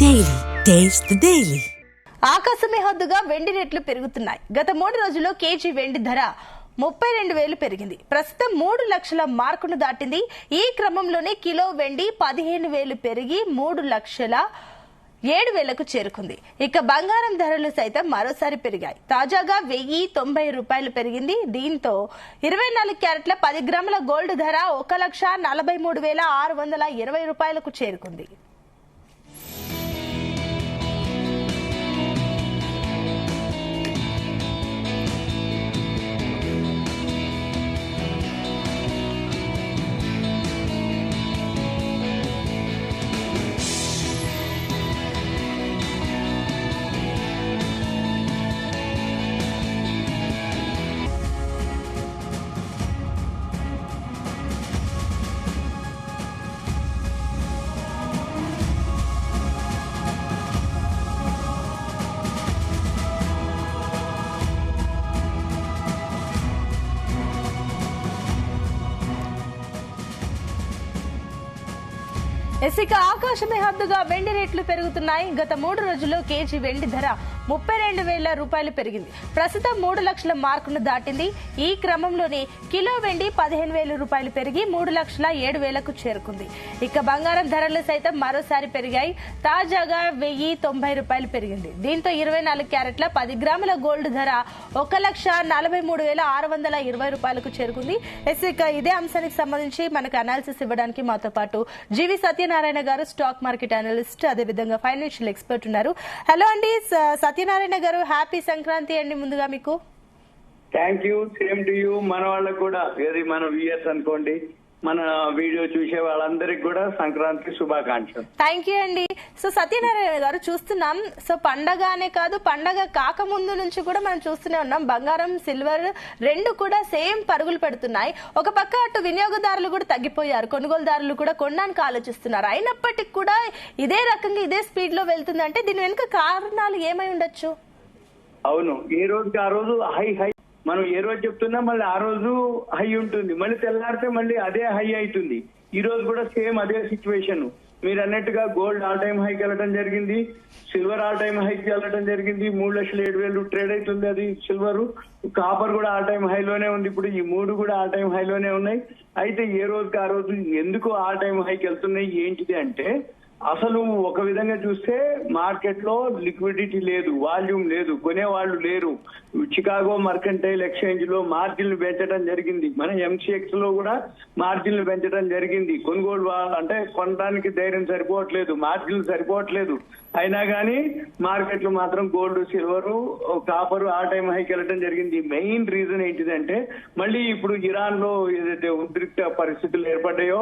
Daily taste the daily. ఆకాశమే హద్దుగా వెండి రేట్లు పెరుగుతున్నాయి. గత 3 రోజుల్లో కేజీ వెండి ధర 32,000 పెరిగింది. ప్రస్తుతం 3 లక్షల మార్కును దాటింది. ఈ క్రమంలోనే కిలో వెండి 15,000 పెరిగి 3,07,000కు చేరుకుంది. ఇక బంగారం ధరలు సైతం మరోసారి పెరిగాయి. తాజాగా 1,090 రూపాయలు పెరిగింది. దీంతో 24 క్యారెట్ల 10 గ్రాముల గోల్డ్ ధర 1,43,620 రూపాయలకు చేరుకుంది. ఇక ఆకాశమే హద్దుగా వెండి రేట్లు పెరుగుతున్నాయి. గత 3 రోజుల్లో కేజీ వెండి ధర 32,000 రూపాయలు పెరిగింది. ప్రస్తుతం 3 లక్షల మార్కును దాటింది. ఈ క్రమంలోనే కిలో వెండి 15,000 రూపాయలు పెరిగి 3,07,000కు చేరుకుంది. ఇక బంగారం ధరలు సైతం మరోసారి పెరిగాయి. తాజాగా 1,090 రూపాయలు పెరిగింది. దీంతో 24 క్యారెట్ల 10 గ్రాముల గోల్డ్ ధర 1,43,620 రూపాయలకు చేరుకుంది. ఇక ఇదే అంశానికి సంబంధించి మనకు అనాలిసిస్ ఇవ్వడానికి మాతో పాటు జీవి సత్యనారాయణ గారు, స్టాక్ మార్కెట్ అనలిస్ట్, అదేవిధంగా ఫైనాన్షియల్ ఎక్స్పర్ట్ ఉన్నారు. హలో అండి సత్యనారాయణ గారు, హ్యాపీ సంక్రాంతి అండి. ముందుగా మీకు thank you. Same to you. మన వాళ్ళకు కూడా, ఏది మన వ్యూయర్స్ అనుకోండి, మన వీడియో చూసే వాళ్ళందరికి కూడా సంక్రాంతి శుభాకాంక్షలు. థ్యాంక్ యూ అండి. సో సత్యనారాయణ గారు, చూస్తున్నాం సో పండగ అనే కాదు, పండగ కాకముందు నుంచి కూడా మనం చూస్తూనే ఉన్నాం బంగారం, సిల్వర్ రెండు కూడా సేమ్ పరుగులు పెడుతున్నాయి. ఒక పక్క అటు వినియోగదారులు కూడా తగ్గిపోయారు, కొనుగోలుదారులు కూడా కొనడానికి ఆలోచిస్తున్నారు. అయినప్పటికీ కూడా ఇదే రకంగా ఇదే స్పీడ్ లో వెళ్తుందంటే దీని వెనుక కారణాలు ఏమై ఉండొచ్చు? అవును, ఏ రోజుకి ఆ రోజు హై హై మనం ఏ రోజు చెప్తున్నా మళ్ళీ ఆ రోజు హై ఉంటుంది, మళ్ళీ తెల్లారితే మళ్ళీ అదే హై అవుతుంది. ఈ రోజు కూడా సేమ్ అదే సిచ్యువేషన్. మీరు అన్నట్టుగా గోల్డ్ ఆల్ టైమ్ హైకి వెళ్ళడం జరిగింది, సిల్వర్ ఆల్ టైమ్ హైకి వెళ్ళడం జరిగింది. 3,07,000 ట్రేడ్ అవుతుంది అది సిల్వర్. కాపర్ కూడా ఆల్ టైమ్ హైలోనే ఉంది. ఇప్పుడు ఈ 3 కూడా ఆల్ టైమ్ హైలోనే ఉన్నాయి. అయితే ఏ రోజుకి ఆ రోజు ఎందుకు ఆల్ టైమ్ హైకి వెళ్తున్నాయి ఏంటిది అంటే, అసలు ఒక విధంగా చూస్తే మార్కెట్ లో లిక్విడిటీ లేదు, వాల్యూమ్ లేదు, కొనేవాళ్లు లేరు. చికాగో మర్కంటైల్ ఎక్స్చేంజ్ లో మార్జిన్లు పెంచడం జరిగింది. మన ఎంసీఎక్స్ లో కూడా మార్జిన్లు పెంచడం జరిగింది. కొనుగోలు అంటే కొనడానికి ధైర్యం సరిపోవట్లేదు, మార్జిన్లు సరిపోవట్లేదు. అయినా కానీ మార్కెట్లు మాత్రం gold, silver, copper all time హైకి వెళ్ళడం జరిగింది. మెయిన్ రీజన్ ఏంటిదంటే, మళ్ళీ ఇప్పుడు ఇరాన్ లో ఏదైతే ఉద్రిక్త పరిస్థితులు ఏర్పడ్డాయో,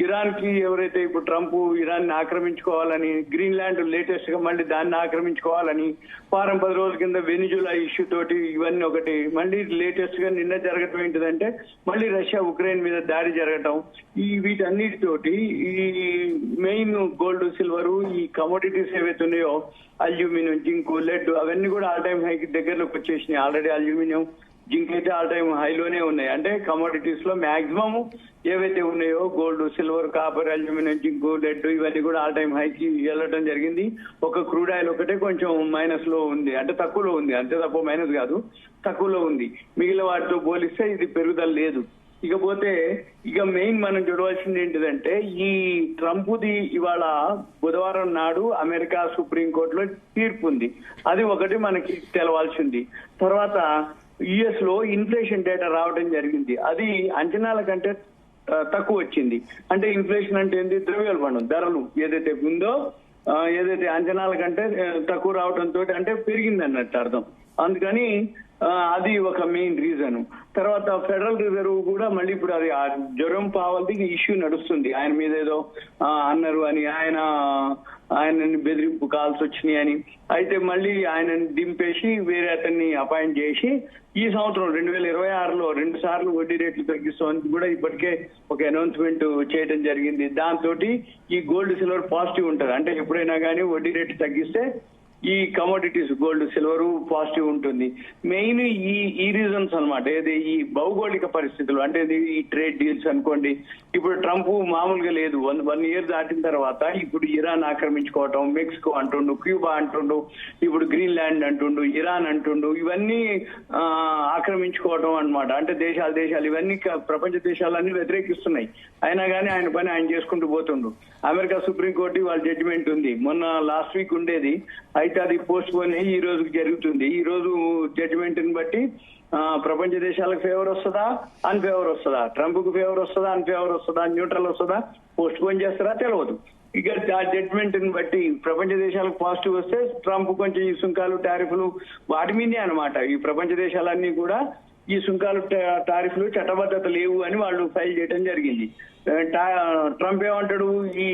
ఇరాన్ కి ఎవరైతే ఇప్పుడు ట్రంప్ ఇరాన్ ని ఆక్రమించుకోవాలని, గ్రీన్లాండ్ లేటెస్ట్ గా మళ్ళీ దాన్ని ఆక్రమించుకోవాలని, వారం 10 రోజుల కింద వెనిజులా ఇష్యూ తోటి ఇవన్నీ ఒకటి, మళ్ళీ లేటెస్ట్ గా నిన్న జరగటం ఏంటిదంటే మళ్ళీ రష్యా ఉక్రెయిన్ మీద దాడి జరగటం, ఈ వీటన్నిటితోటి ఈ మెయిన్ గోల్డ్, సిల్వర్, ఈ కమోడిటీస్ ఏవైతే ఉన్నాయో అల్యూమినియం, జింక్, లెడ్ అవన్నీ కూడా ఆల్ టైమ్ హైకి దగ్గరలోకి వచ్చేసినాయి. ఆల్రెడీ అల్యూమినియం, జింక్ అయితే ఆల్ టైమ్ హైలోనే ఉన్నాయి. అంటే కమోడిటీస్ లో మాక్సిమం ఏవైతే ఉన్నాయో gold, silver, copper, aluminium, zinc, lead ఇవన్నీ కూడా ఆల్ టైమ్ హైకి వెళ్ళడం జరిగింది. ఒక క్రూడ్ ఆయిల్ ఒకటే కొంచెం మైనస్ లో ఉంది, అంటే తక్కువలో ఉంది, అంతే తప్ప మైనస్ కాదు, తక్కువలో ఉంది. మిగిలిన వాటితో పోలిస్తే ఇది పెరుగుదల లేదు. ఇకపోతే ఇక మెయిన్ మనం చూడవలసింది ఏంటిదంటే, ఈ ట్రంప్ది ఇవాళ బుధవారం నాడు అమెరికా సుప్రీంకోర్టులో తీర్పు ఉంది. అది ఒకటి మనకి తెలవాల్సింది. తర్వాత యుఎస్ లో ఇన్ఫ్లేషన్ డేటా రావడం జరిగింది. అది అంచనాల కంటే తక్కువ వచ్చింది. అంటే ఇన్ఫ్లేషన్ అంటే ఏంటి? ద్రవ్యోల్బణం, ధరలు ఏదైతే ఉందో ఏదైతే అంచనాల కంటే తక్కువ రావడంతో అంటే పెరిగింది అన్నట్టు అర్థం. అందుకని అది ఒక మెయిన్ రీజన్. తర్వాత ఫెడరల్ రిజర్వ్ కూడా మళ్ళీ ఇప్పుడు అది జెరోమ్ పావల్ది ఇష్యూ నడుస్తుంది. ఆయన మీద ఏదో అన్నారు అని, ఆయన బెదిరింపు కాల్స్ వచ్చినాయి అని. అయితే మళ్ళీ ఆయనని దింపేసి వేరే అతన్ని అపాయింట్ చేసి ఈ సంవత్సరం 2026లో 2 సార్లు వడ్డీ రేట్లు తగ్గిస్తామని కూడా ఇప్పటికే ఒక అనౌన్స్మెంట్ చేయడం జరిగింది. దాంతో ఈ గోల్డ్, సిల్వర్ పాజిటివ్ ఉంటారు. అంటే ఎప్పుడైనా కానీ వడ్డీ రేట్లు తగ్గిస్తే ఈ కమోడిటీస్ గోల్డ్ సిల్వర్ పాజిటివ్ ఉంటుంది. మెయిన్ ఈ రీజన్స్ అన్నమాట. ఏది ఈ భౌగోళిక పరిస్థితులు అంటే ఈ ట్రేడ్ డీల్స్ అనుకోండి. ఇప్పుడు ట్రంప్ మామూలుగా లేదు, 1 year దాటిన తర్వాత ఇప్పుడు ఇరాన్ ఆక్రమించుకోవటం, మెక్సికో అంటుండు, క్యూబా అంటుండు, ఇప్పుడు గ్రీన్లాండ్ అంటుండు, ఇరాన్ అంటుండు, ఇవన్నీ ఆక్రమించుకోవటం అన్నమాట. అంటే దేశాలు ఇవన్నీ ప్రపంచ దేశాలన్నీ వ్యతిరేకిస్తున్నాయి. అయినా కానీ ఆయన పని ఆయన చేసుకుంటూ పోతుండు. అమెరికా సుప్రీంకోర్టు వాళ్ళ జడ్జిమెంట్ ఉంది, మొన్న లాస్ట్ వీక్ ఉండేది, అయితే అది పోస్ట్ పోన్ అయ్యి ఈ రోజుకి జరుగుతుంది. ఈ రోజు జడ్జిమెంట్ ని బట్టి ప్రపంచ దేశాలకు ఫేవర్ వస్తుందా, అన్ఫేవర్ వస్తుందా, ట్రంప్ కు ఫేవర్ వస్తుందా, అన్ఫేవర్ వస్తుందా, న్యూట్రల్ వస్తుందా, పోస్ట్ పోన్ చేస్తారా తెలియదు. ఇక ఆ జడ్జిమెంట్ ని బట్టి ప్రపంచ దేశాలకు పాజిటివ్ వస్తే ట్రంప్ కొంచెం ఈ సుంకాలు టారిఫ్లు వాటి మీదే అనమాట. ఈ ప్రపంచ దేశాలన్నీ కూడా ఈ సుంకాలు టారిఫ్లు చట్టబద్ధత లేవు అని వాళ్ళు ఫైల్ చేయడం జరిగింది. ట్రంప్ ఏమంటాడు, ఈ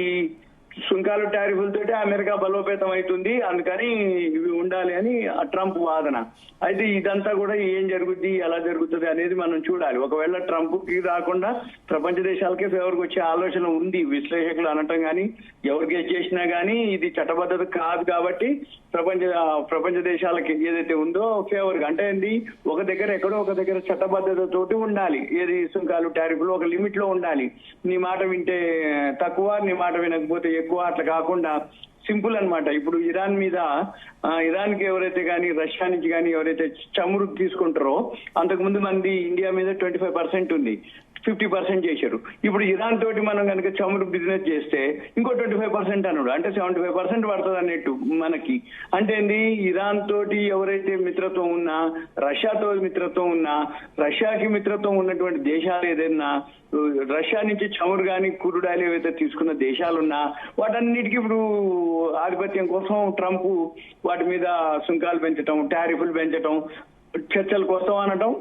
సుంకాలు టారిఫ్లతోటి అమెరికా బలోపేతం అవుతుంది, అందుకని ఇవి ఉండాలి అని ట్రంప్ వాదన. అయితే ఇదంతా కూడా ఏం జరుగుద్ది, ఎలా జరుగుతుంది అనేది మనం చూడాలి. ఒకవేళ ట్రంప్ కి రాకుండా ప్రపంచ దేశాలకే ఫేవర్ కి వచ్చే ఆలోచన ఉంది విశ్లేషకులు అనటం కానీ, ఎవరికి చేసినా కానీ ఇది చట్టబద్ధత కాదు కాబట్టి ప్రపంచ దేశాలకి ఏదైతే ఉందో ఫేవర్ గా, అంటే ఏంది ఒక దగ్గర ఎక్కడో ఒక దగ్గర చట్టబద్ధత తోటి ఉండాలి. ఏది సుంకాలు టారిఫ్లు ఒక లిమిట్ లో ఉండాలి. నీ మాట వింటే తక్కువ, నీ మాట వినకపోతే ఎక్కువ, అట్లా కాకుండా సింపుల్ అన్నమాట. ఇప్పుడు ఇరాన్ కి ఎవరైతే కానీ రష్యా నుంచి కానీ ఎవరైతే చమురు తీసుకుంటారో అంతకుముందు మంది ఇండియా మీద 25% ఉంది, 50% చేశారు. ఇప్పుడు ఇరాన్ తోటి మనం కనుక చమురు బిజినెస్ చేస్తే ఇంకో 25% అన్నాడు, అంటే 75% పడుతుంది అన్నట్టు మనకి. అంటే ఏంది, ఇరాన్ తోటి ఎవరైతే మిత్రత్వం ఉన్నా, రష్యాతో మిత్రత్వం ఉన్నా, రష్యాకి మిత్రత్వం ఉన్నటువంటి దేశాలు ఏదైనా, రష్యా నుంచి చమురు కానీ క్రూడ్ ఆయిల్ ఏవైతే తీసుకున్న దేశాలున్నా వాటన్నిటికీ ఇప్పుడు ఆధిపత్యం కోసం ట్రంప్ వాటి మీద సుంకాలు పెంచడం, టారిఫ్లు పెంచడం, చర్చల కోసం అనడం,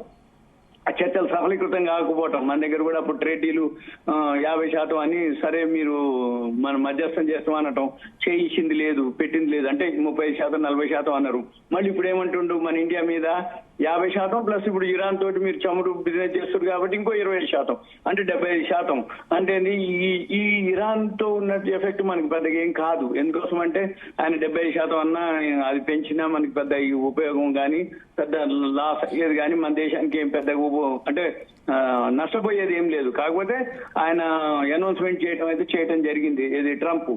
ఆ చర్చలు సఫలీకృతం కాకపోవటం. మన దగ్గర కూడా అప్పుడు ట్రేడ్ డీలు 50% అని, సరే మీరు మనం మధ్యస్థం చేస్తాం అనటం, చేయించింది లేదు, పెట్టింది లేదు, అంటే 30%, 40% అన్నారు. మళ్ళీ ఇప్పుడు ఏమంటుండు, మన ఇండియా మీద 50% ప్లస్ ఇప్పుడు ఇరాన్ తోటి మీరు చమురు బిజినెస్ చేస్తారు కాబట్టి ఇంకో 25%, అంటే 75%. అంటే ఈ ఇరాన్ తో ఉన్న ఎఫెక్ట్ మనకి పెద్దగా ఏం కాదు. ఎందుకోసం అంటే ఆయన 75% అన్నా అది పెంచినా మనకి పెద్ద ఉపయోగం కానీ పెద్ద లాస్ అయ్యేది కానీ మన దేశానికి ఏం పెద్దగా అంటే నష్టపోయేది ఏం లేదు. కాకపోతే ఆయన అనౌన్స్మెంట్ చేయడం జరిగింది, ఏది ట్రంప్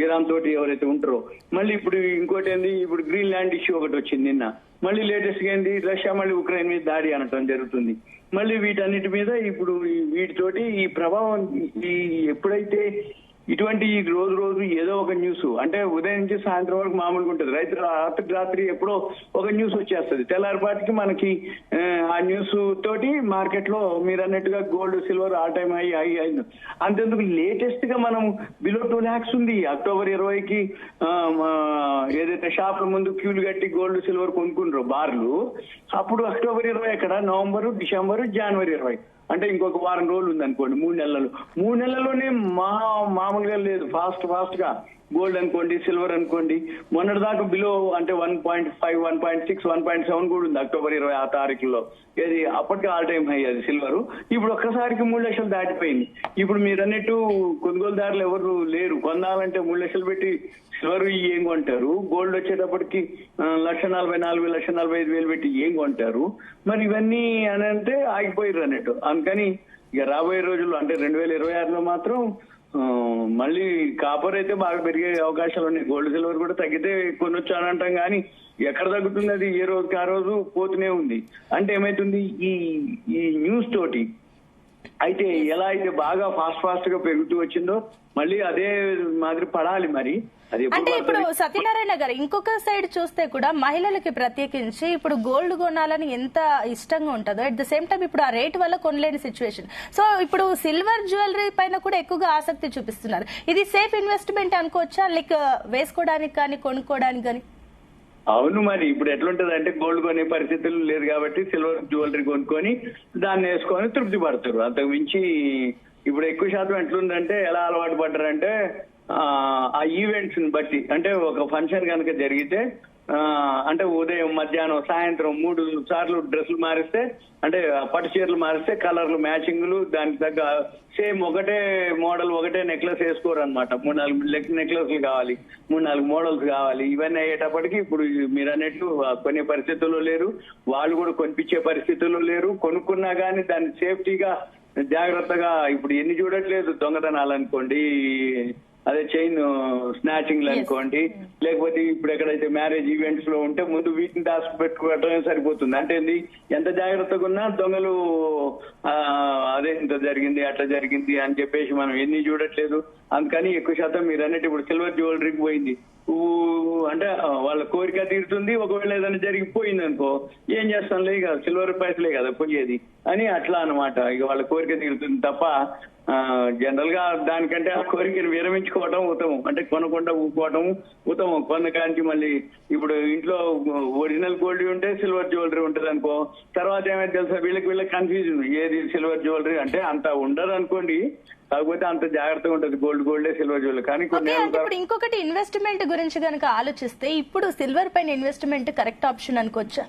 ఇరాన్ తోటి ఎవరైతే ఉంటారో. మళ్ళీ ఇప్పుడు ఇంకోటి ఏంది, ఇప్పుడు గ్రీన్లాండ్ ఇష్యూ ఒకటి వచ్చింది నిన్న. మళ్ళీ లేటెస్ట్ గా ఏంది, రష్యా మళ్ళీ ఉక్రెయిన్ మీద దాడి అనటం జరుగుతుంది. మళ్ళీ వీటన్నిటి మీద ఇప్పుడు వీటితోటి ఈ ప్రభావం ఎప్పుడైతే ఇటువంటి రోజు ఏదో ఒక న్యూస్, అంటే ఉదయం నుంచి సాయంత్రం వరకు మామూలుగా ఉంటుంది, రాత్రి ఎప్పుడో ఒక న్యూస్ వచ్చేస్తుంది, తెల్లారిపాటికి మనకి ఆ న్యూస్ తోటి మార్కెట్ లో మీరు అన్నట్టుగా gold silver all time high అయింది. అంతెందుకు లేటెస్ట్ గా మనం బిలో 2 lakhs ఉంది. అక్టోబర్ 20కి ఏదైతే షాపుల ముందు క్యూలు కట్టి గోల్డ్ సిల్వర్ కొనుక్కున్నారో బార్లు, అప్పుడు అక్టోబర్ 20 ఎక్కడ, నవంబరు, డిసెంబరు, జనవరి 20, అంటే ఇంకొక వారం రోజులు ఉంది అనుకోండి. 3 నెలల్లోనే మామూలుగా లేదు, ఫాస్ట్ గా గోల్డ్ అనుకోండి, సిల్వర్ అనుకోండి, మొన్నటి దాకా బిలో అంటే 1.5, 1.6, 1.7 కూడా ఉంది అక్టోబర్ 20 ఆ తారీఖులో. ఏది అప్పటికే ఆల్ టైమ్ హై అది సిల్వర్. ఇప్పుడు ఒక్కసారికి 3 లక్షలు దాటిపోయింది. ఇప్పుడు మీరు అన్నట్టు కొనుగోలుదారులు ఎవరు లేరు, కొనాలంటే 3 లక్షలు పెట్టి సిల్వర్ ఏం కొంటారు, గోల్డ్ వచ్చేటప్పటికి 1,44,000, 1,45,000 పెట్టి ఏం కొంటారు. మరి ఇవన్నీ అని అంటే ఆగిపోయారు అన్నట్టు. అందుకని ఇక రాబోయే రోజుల్లో అంటే 2026లో మాత్రం మళ్ళీ కాపర్ అయితే బాగా పెరిగే అవకాశాలు ఉన్నాయి. గోల్డ్ సిల్వర్ కూడా తగ్గితే కొనొచ్చు అని అంటాం, కానీ ఎక్కడ తగ్గుతుంది, అది ఏ రోజుకి ఆ రోజు పోతూనే ఉంది. అంటే ఏమైతుంది, ఈ న్యూస్ తోటి అయితే ఎలా అయితే బాగా ఫాస్ట్ గా పెరుగుతూ వచ్చిందో మళ్ళీ అదే మాదిరి పడాలి. మరి అది అంటే ఇప్పుడు సత్యనారాయణ గారు ఇంకొక సైడ్ చూస్తే కూడా మహిళలకి ప్రత్యేకించి ఇప్పుడు గోల్డ్ కొనాలని ఎంత ఇష్టంగా ఉంటుందో, అట్ ద సేమ్ టైం ఇప్పుడు ఆ రేట్ వల్ల కొనలేని సిచ్యువేషన్. సో ఇప్పుడు సిల్వర్ జ్యువెలరీ పైన కూడా ఎక్కువగా ఆసక్తి చూపిస్తున్నారు. ఇది సేఫ్ ఇన్వెస్ట్మెంట్ అనుకోవచ్చా, లైక్ వేసుకోవడానికి కానీ కొనుక్కోవడానికి కానీ? అవును, మరి ఇప్పుడు ఎట్లుంటది అంటే గోల్డ్ కొనే పరిస్థితులు లేదు కాబట్టి సిల్వర్ జ్యువెలరీ కొనుక్కొని దాన్ని వేసుకొని తృప్తి పడతారు. అంతకు మించి ఇప్పుడు ఎక్కువ శాతం ఎట్లుందంటే ఎలా అలవాటు పడ్డారంటే ఆ ఈవెంట్స్ ని బట్టి, అంటే ఒక ఫంక్షన్ కనుక జరిగితే అంటే ఉదయం మధ్యాహ్నం సాయంత్రం 3 సార్లు డ్రెస్సులు మారిస్తే అంటే పట్టు చీరలు మారిస్తే కలర్లు మ్యాచింగ్లు దానికి తగ్గ సేమ్ ఒకటే మోడల్ ఒకటే నెక్లెస్ వేసుకోరు అనమాట. 3-4 నెక్లెస్లు కావాలి, 3-4 మోడల్స్ కావాలి. ఇవన్నీ అయ్యేటప్పటికి ఇప్పుడు మీరు అన్నట్టు కొనే పరిస్థితుల్లో లేరు, వాళ్ళు కూడా కొనిపించే పరిస్థితుల్లో లేరు. కొనుక్కున్నా కానీ దాన్ని సేఫ్టీగా జాగ్రత్తగా ఇప్పుడు ఎన్ని చూడట్లేదు దొంగతనాలు అనుకోండి, అదే చైన్ స్నాచింగ్లు అనుకోండి, లేకపోతే ఇప్పుడు ఎక్కడైతే మ్యారేజ్ ఈవెంట్స్ లో ఉంటే ముందు వీటిని దాచి పెట్టుకోవటమే సరిపోతుంది. అంటే ఎంత జాగ్రత్తగా ఉన్నా దొంగలు అదే ఇంత జరిగింది అట్లా జరిగింది అని చెప్పేసి మనం ఎన్ని చూడట్లేదు. అందుకని ఎక్కువ శాతం మీరు అన్నట్టు ఇప్పుడు సిల్వర్ జ్యువెలరీకి పోయింది అంటే వాళ్ళ కోరిక తీరుతుంది. ఒకవేళ ఏదైనా జరిగిపోయింది అనుకో ఏం చేస్తాంలే, ఇక సిల్వర్ పైసలే కదా పోయేది అని అట్లా అనమాట. ఇక వాళ్ళ కోరిక తీరుతుంది తప్ప జనరల్ గా దానికంటే ఆ కోరికను విరమించుకోవటం ఉత్తమం. అంటే కొనకుండా ఊపుకోవటం ఉత్తమం. కొందకానికి మళ్ళీ ఇప్పుడు ఇంట్లో ఒరిజినల్ గోల్డ్ ఉంటే సిల్వర్ జ్యువెలరీ ఉంటది అనుకో, తర్వాత ఏమైనా తెలుసా వీళ్ళకి కన్ఫ్యూజన్ ఏది సిల్వర్ జ్యువెలరీ అంటే అంత ఉండదు అనుకోండి, కాకపోతే అంత జాగ్రత్తగా ఉంటుంది. గోల్డే సిల్వర్ జ్యువెలరీ. కానీ ఇప్పుడు ఇంకొకటి ఇన్వెస్ట్మెంట్ గురించి కనుక ఆలోచిస్తే ఇప్పుడు సిల్వర్ పైన ఇన్వెస్ట్మెంట్ కరెక్ట్ ఆప్షన్ అనుకోవచ్చా?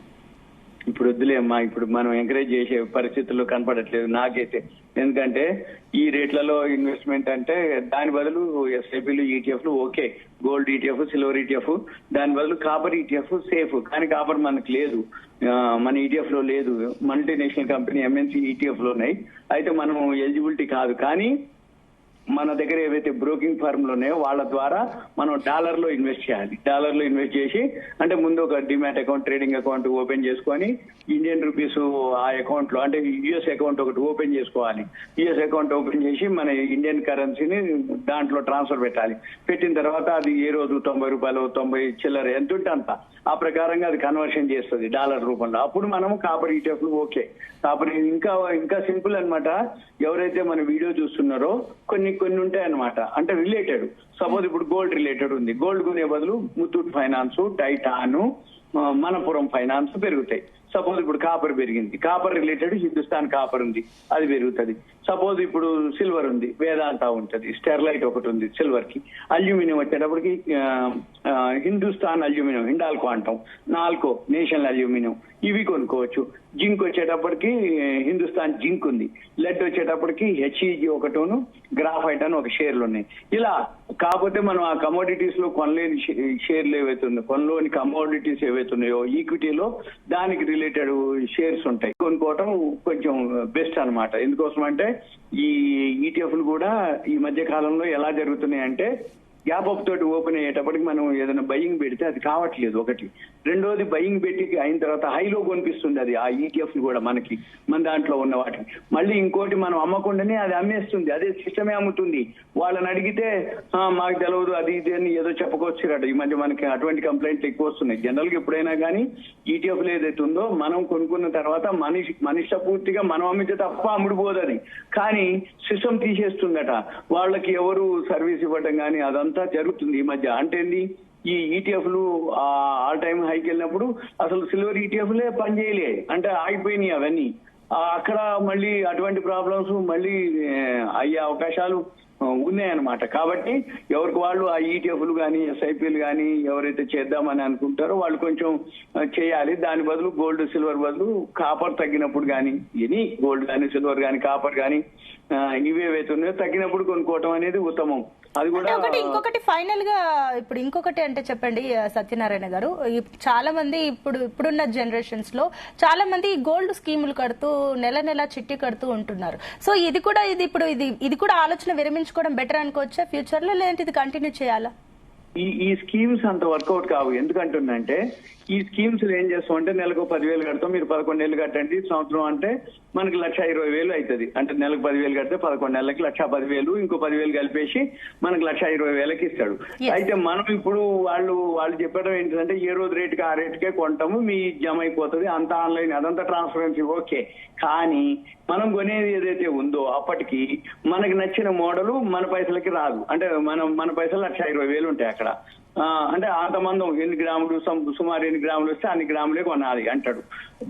ఇప్పుడు వద్దులేమ్మా, ఇప్పుడు మనం ఎంకరేజ్ చేసే పరిస్థితుల్లో కనపడట్లేదు నాకైతే. ఎందుకంటే ఈ రేట్లలో ఇన్వెస్ట్మెంట్ అంటే దాని బదులు ఎస్ఐపీలు ఈటీఎఫ్లు okay, gold ETF silver ETF, దాని బదులు కాపర్ ఈటీఎఫ్ సేఫ్. కానీ కాపర్ మనకు లేదు, మన ఈటీఎఫ్ లో లేదు. మల్టీనేషనల్ కంపెనీ ఎంఎన్సీ ఈటీఎఫ్ లో ఉన్నాయి, అయితే మనం ఎలిజిబిలిటీ కాదు. కానీ మన దగ్గర ఏవైతే బ్రోకింగ్ ఫర్మ్ లో ఉన్నాయో వాళ్ళ ద్వారా మనం డాలర్ లో ఇన్వెస్ట్ చేయాలి. డాలర్ లో ఇన్వెస్ట్ చేసి అంటే ముందు ఒక demat account, trading account open చేసుకొని ఇండియన్ రూపీస్ ఆ అకౌంట్ లో అంటే యుఎస్ అకౌంట్ ఒకటి ఓపెన్ చేసుకోవాలి. యుఎస్ అకౌంట్ ఓపెన్ చేసి మన ఇండియన్ కరెన్సీని దాంట్లో ట్రాన్స్ఫర్ పెట్టాలి. పెట్టిన తర్వాత అది ఏ రోజు 90 రూపాయలు 90 చిల్లర ఎంత ఉంటే అంత ఆ ప్రకారంగా అది కన్వర్షన్ చేస్తుంది డాలర్ రూపంలో. అప్పుడు మనము కాపర్ ఈటీఎఫ్ ఓకే. కాపర్ ఇంకా సింపుల్ అనమాట. ఎవరైతే మన వీడియో చూస్తున్నారో కొన్ని ఉంటాయి అనమాట, అంటే రిలేటెడ్. సపోజ్ ఇప్పుడు గోల్డ్ రిలేటెడ్ ఉంది, గోల్డ్ కొనే బదులు Muthoot finance, Titan, Manappuram finance పెరుగుతాయి. సపోజ్ ఇప్పుడు కాపర్ పెరిగింది, కాపర్ రిలేటెడ్ హిందుస్థాన్ కాపర్ ఉంది, అది పెరుగుతుంది. సపోజ్ ఇప్పుడు సిల్వర్ ఉంది, వేదాంత ఉంటుంది, స్టెర్లైట్ ఒకటి ఉంది సిల్వర్ కి. అల్యూమినియం వచ్చేటప్పటికి హిందుస్థాన్ అల్యూమినియం, హిండాల్కో అంటాం, నాల్కో నేషనల్ అల్యూమినియం, ఇవి కొనుక్కోవచ్చు. జింక్ వచ్చేటప్పటికి హిందుస్థాన్ జింక్ ఉంది. లెడ్ వచ్చేటప్పటికి హెచ్ఈజీ ఒకటోను, గ్రాఫైట్ అని ఒక షేర్లు ఉన్నాయి. ఇలా కాకపోతే మనం ఆ కమోడిటీస్ లో కొనలేని షేర్లు ఏవైతే ఉన్నాయో, కొనలోని కమోడిటీస్ ఏవైతే ఉన్నాయో ఈక్విటీలో దానికి రిలేటెడ్ షేర్స్ ఉంటాయి, కొనుక్కోవటం కొంచెం బెస్ట్ అనమాట. ఎందుకోసం అంటే ఈ ఈటీఎఫ్లు కూడా ఈ మధ్య కాలంలో ఎలా జరుగుతున్నాయి అంటే గ్యాప్ అప్ తోటి ఓపెన్ అయ్యేటప్పటికి మనం ఏదైనా బయింగ్ పెడితే అది కావట్లేదు ఒకటి. రెండోది బయింగ్ పెట్టి అయిన తర్వాత హైలో కొనిపిస్తుంది అది ఆ ఈటీఎఫ్ కూడా మన దాంట్లో ఉన్న వాటిని. మళ్ళీ ఇంకోటి మనం అమ్మకుండానే అది అమ్మేస్తుంది, అదే సిస్టమే అమ్ముతుంది. వాళ్ళని అడిగితే మాకు తెలియదు అది ఇది అని ఏదో చెప్పుకొచ్చారట. ఈ మధ్య మనకి అటువంటి కంప్లైంట్లు ఎక్కువ వస్తున్నాయి. జనరల్ గా ఎప్పుడైనా కానీ ఈటీఎఫ్లు ఏదైతే ఉందో మనం కొనుక్కున్న తర్వాత మనిషి పూర్తిగా మనం అమ్మితే తప్ప అమ్ముడుపోదు అది. కానీ సిస్టమ్ తీసేస్తుందట, వాళ్ళకి ఎవరు సర్వీస్ ఇవ్వటం కానీ అదంతా జరుగుతుంది ఈ మధ్య. అంటే ఈ ఈటీఎఫ్లు ఆల్ టైమ్ హైకి వెళ్ళినప్పుడు అసలు సిల్వర్ ఈటీఎఫ్లే పనిచేయలే, అంటే ఆగిపోయినాయి అవన్నీ. అక్కడ మళ్ళీ అటువంటి ప్రాబ్లమ్స్ మళ్ళీ అయ్యే అవకాశాలు ఉన్నాయన్నమాట. కాబట్టి ఎవరికి వాళ్ళు ఆ ఈటీఎఫ్లు కానీ ఎస్ఐపీలు కానీ ఎవరైతే చేద్దామని అనుకుంటారో వాళ్ళు కొంచెం చేయాలి. దాని బదులు గోల్డ్ సిల్వర్ బదులు కాపర్ తగ్గినప్పుడు కానీ, ఎనీ గోల్డ్ కానీ సిల్వర్ కానీ కాపర్ కానీ ఇవేవైతే ఉన్నాయో తగ్గినప్పుడు కొనుక్కోవటం అనేది ఉత్తమం. అది కూడా ఇంకొకటి ఫైనల్ గా ఇప్పుడు ఇంకొకటి అంటే చెప్పండి సత్యనారాయణ గారు, చాలా మంది ఇప్పుడున్న జనరేషన్స్ లో చాలా మంది గోల్డ్ స్కీములు కడుతూ నెల చిట్టి కడుతూ ఉంటున్నారు. సో ఇది కూడా ఆలోచన విరమించుకోవడం బెటర్ అనుకోవచ్చా ఫ్యూచర్ లో, లేదంటే ఇది కంటిన్యూ చేయాలా? ఈ స్కీమ్స్ అంత వర్కౌట్ కావు. ఎందుకంటుందంటే ఈ స్కీమ్స్ ఏం చేస్తామంటే నెలకు 10,000 కడతాం, మీరు 11 నెలలు కట్టండి, సంవత్సరం అంటే మనకి 1,20,000 అవుతుంది. అంటే నెలకు 10,000 కడితే 11 నెలలకి 1,10,000, ఇంకో 10,000 కలిపేసి మనకి 1,20,000కి ఇస్తాడు. అయితే మనం ఇప్పుడు వాళ్ళు చెప్పడం ఏంటంటే ఏ రోజు రేటుకి ఆ రేటుకే కొంటాము, మీ జమ అయిపోతుంది, అంతా ఆన్లైన్, అదంతా ట్రాన్స్పరెన్సీ ఓకే. కానీ మనం కొనేది ఏదైతే ఉందో అప్పటికి మనకి నచ్చిన మోడల్ మన పైసలకి రాదు. అంటే మన పైసలు 1,20,000 ఉంటాయి అక్కడ. అక్కడ. అంటే అంత మందం ఎన్ని గ్రాములు సుమారు ఎన్ని గ్రాములు వస్తే అన్ని గ్రాములే కొనాలి అంటాడు.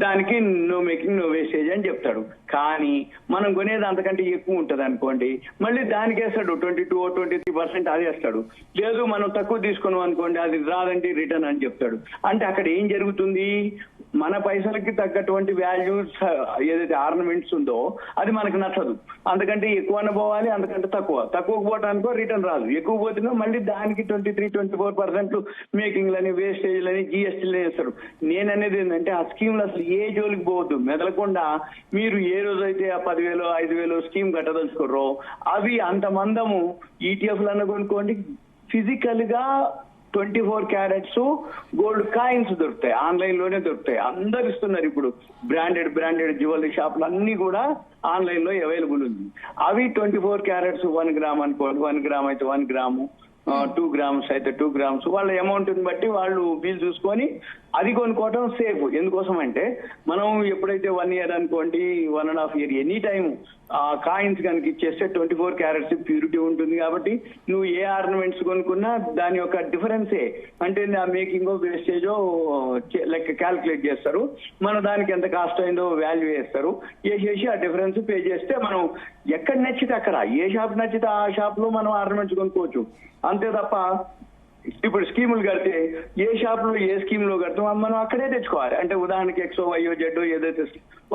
దానికి నో మేకింగ్ నో వేస్టేజ్ అని చెప్తాడు. కానీ మనం కొనేది అంతకంటే ఎక్కువ ఉంటది అనుకోండి, మళ్ళీ దానికి వేస్తాడు 22-23% అది వేస్తాడు. లేదు మనం తక్కువ తీసుకున్నాం అనుకోండి, అది రాదండి రిటర్న్ అని చెప్తాడు. అంటే అక్కడ ఏం జరుగుతుంది, మన పైసలకి తగ్గటువంటి వాల్యూస్ ఏదైతే ఆర్నమెంట్స్ ఉందో అది మనకు నచ్చదు. అంతకంటే ఎక్కువ పోవాలి, అంతకంటే తక్కువ పోవటానికో రిటర్న్ రాదు, ఎక్కువ పోతున్నా మళ్ళీ దానికి 23-24% మేకింగ్లని వేస్టేజ్లని జిఎస్టీలు వేస్తారు. నేను అనేది ఏంటంటే ఆ స్కీమ్లు అసలు ఏ జోలికి పోవద్దు, మెదలకుండా మీరు ఏ రోజైతే ఆ 10,000 5,000 స్కీమ్ కట్టదలుచుకోర్రో అవి అంత మందము ఈటీఎఫ్లు అన్న కొనుక్కోండి, ఫిజికల్ గా 24 క్యారెట్స్ గోల్డ్ కాయిన్స్ దొరుకుతాయి, ఆన్లైన్ లోనే దొరుకుతాయి. అందరు ఇస్తున్నారు ఇప్పుడు. బ్రాండెడ్ జ్యువెలరీ షాపులు అన్ని కూడా ఆన్లైన్ లో అవైలబుల్ ఉంది. అవి 24 క్యారెట్స్ 1 గ్రామ్ అనుకోండి, 1 గ్రామ్ అయితే 1 గ్రాము, 2 గ్రామ్స్ అయితే 2 గ్రామ్స్, వాళ్ళ అమౌంట్ బట్టి వాళ్ళు బిల్ చూసుకొని అది కొనుక్కోవటం సేఫ్. ఎందుకోసం అంటే మనం ఎప్పుడైతే 1 ఇయర్ అనుకోండి, 1.5 ఇయర్ ఎనీ టైం ఆ కాయిన్స్ కనుక ఇచ్చేస్తే 24 క్యారెట్స్ ప్యూరిటీ ఉంటుంది. కాబట్టి నువ్వు ఏ ఆర్నమెంట్స్ కొనుక్కున్నా దాని యొక్క డిఫరెన్సే అంటే ఆ మేకింగో వేస్టేజో లెక్క క్యాల్కులేట్ చేస్తారు. మన దానికి ఎంత కాస్ట్ అయిందో వాల్యూ వేస్తారు, వేసేసి ఆ డిఫరెన్స్ పే చేస్తే మనం ఎక్కడ నచ్చితే అక్కడ, ఏ షాప్ నచ్చితే ఆ షాప్ లో మనం ఆర్నమెంట్స్ కొనుక్కోవచ్చు. అంతే తప్ప ఇప్పుడు స్కీములు కడితే ఏ షాప్ లో ఏ స్కీమ్ లో కడతాం మనం అక్కడే తెచ్చుకోవాలి. అంటే ఉదాహరణకి ఎక్సో వైయో జెడ్డో ఏదైతే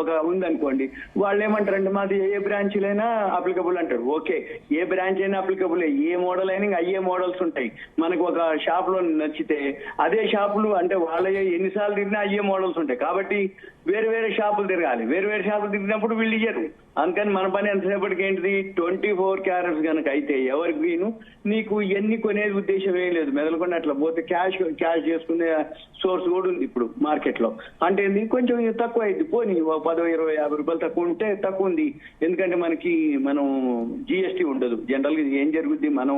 ఒక ఉందనుకోండి, వాళ్ళు ఏమంటారంటే మాది ఏ బ్రాంచ్లైనా అప్లికబుల్ అంటారు. ఓకే, ఏ బ్రాంచ్ అయినా అప్లికబుల్, ఏ మోడల్ అయినా ఇంకా అయ్యే మోడల్స్ ఉంటాయి. మనకు ఒక షాప్ లో నచ్చితే అదే షాపులు అంటే వాళ్ళ ఎన్నిసార్లు తిరిగినా అయ్యే మోడల్స్ ఉంటాయి. కాబట్టి వేరే షాపులు తిరగాలి, వేరే షాపులు తిరిగినప్పుడు వీళ్ళు ఇయ్యరు. అందుకని మన పని ఎంతసేపటికి ఏంటిది, 24 క్యారెట్స్ కనుక అయితే ఎవరికి వీను నీకు ఎన్ని కొనేది ఉద్దేశం ఏం లేదు, మెదలకుండా అట్లా పోతే క్యాష్ చేసుకునే సోర్స్ కూడా ఉంది ఇప్పుడు మార్కెట్ లో. అంటే కొంచెం తక్కువ అయింది, పోనీ 10, 20, 50 రూపాయలు తక్కువ ఉంటే తక్కువ ఉంది. ఎందుకంటే మనం జిఎస్టీ ఉండదు. జనరల్ గా ఏం జరుగుద్ది, మనం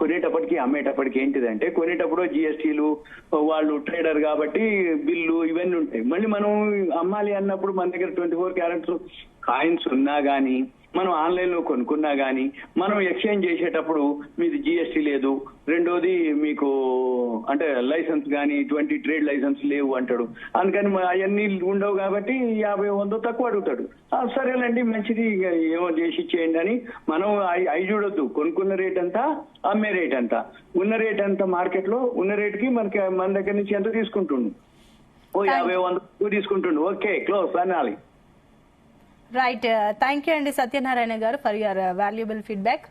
కొనేటప్పటికి అమ్మేటప్పటికి ఏంటిదంటే కొనేటప్పుడు జిఎస్టీలు, వాళ్ళు ట్రేడర్ కాబట్టి బిల్లు ఇవన్నీ ఉంటాయి. మళ్ళీ మనం అమ్మాలి అన్నప్పుడు మన దగ్గర 24 క్యారెట్స్ కాయిన్స్ ఉన్నా గానీ, మనం ఆన్లైన్ లో కొనుక్కున్నా గానీ, మనం ఎక్స్చేంజ్ చేసేటప్పుడు మీది జిఎస్టీ లేదు, రెండోది మీకు అంటే లైసెన్స్ కానీ 20 ట్రేడ్ లైసెన్స్ లేవు అంటాడు. అందుకని అవన్నీ ఉండవు కాబట్టి 50-100 తక్కువ అడుగుతాడు. సరేనండి మంచిది, ఏమో చేసి ఇచ్చేయండి అని మనం అవి చూడొద్దు. కొనుక్కున్న రేట్ అంతా, అమ్మే రేట్ అంతా, ఉన్న రేట్ అంతా మార్కెట్ లో ఉన్న రేట్ కి మన దగ్గర నుంచి ఎంత తీసుకుంటుండు, 50-100 తీసుకుంటుండు. ఓకే, క్లోజ్ అనాలి. రైట్, థ్యాంక్ యూ అండి సత్యనారాయణ గారు ఫర్ యువర్ వాల్యుబుల్ ఫీడ్బ్యాక్.